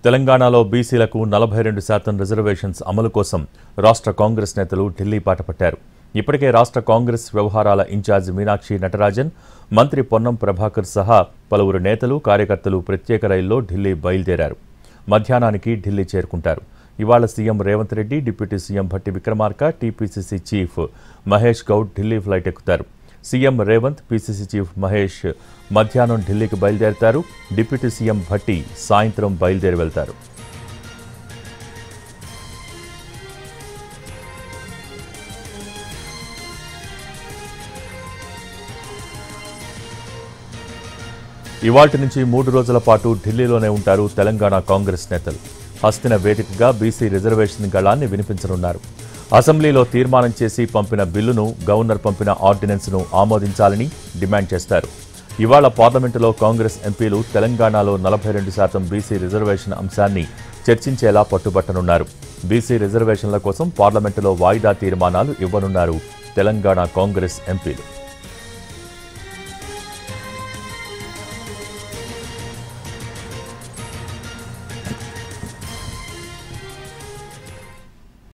తెలంగాణలో బీసీలకు 42% రిజర్వేషన్స్ అమలు కోసం రాష్ట్ర కాంగ్రెస్ నేతలు ఢిల్లీ బాట పట్టారు. ఇప్పటికే రాష్ట్ర కాంగ్రెస్ వ్యవహారాల ఇన్ఛార్జ్ మీనాక్షి నటరాజన్, మంత్రి పొన్నం ప్రభాకర్ సహా పలువురు నేతలు, కార్యకర్తలు ప్రత్యేక రైల్లో ఢిల్లీ బయలుదేరారు. మధ్యాహ్నానికి ఢిల్లీ చేరుకుంటారు. ఇవాళ CM Revanth Reddy, deputy CM Bhatti Vikramarka, TPCC chief Mahesh Goud Delhi flight ఎక్కుతారు. CM Revanth, PCC chief Mahesh మధ్యాహ్నం ఢిల్లీకి బయలుదేరుతారు. డిప్యూటీ సీఎం భట్టి సాయంత్రం బయలుదేరి వెళ్తారు. ఇవాల్టి నుంచి 3 రోజుల పాటు ఢిల్లీలోనే ఉంటారు తెలంగాణ కాంగ్రెస్ నేతలు. హస్తిన వేదికగా బీసీ రిజర్వేషన్ గళాన్ని వినిపించనున్నారు. అసెంబ్లీలో తీర్మానం చేసి పంపిన బిల్లును, గవర్నర్ పంపిన ఆర్డినెన్స్ను ఆమోదించాలని డిమాండ్ చేస్తారు. ఇవాళ పార్లమెంటులో కాంగ్రెస్ ఎంపీలు తెలంగాణలో 42% బీసీ రిజర్వేషన్ అంశాన్ని చర్చించేలా పట్టుబట్టనున్నారు. బీసీ రిజర్వేషన్ల కోసం పార్లమెంటులో వాయిదా తీర్మానాలు ఇవ్వనున్నారు తెలంగాణ కాంగ్రెస్ ఎంపీలు.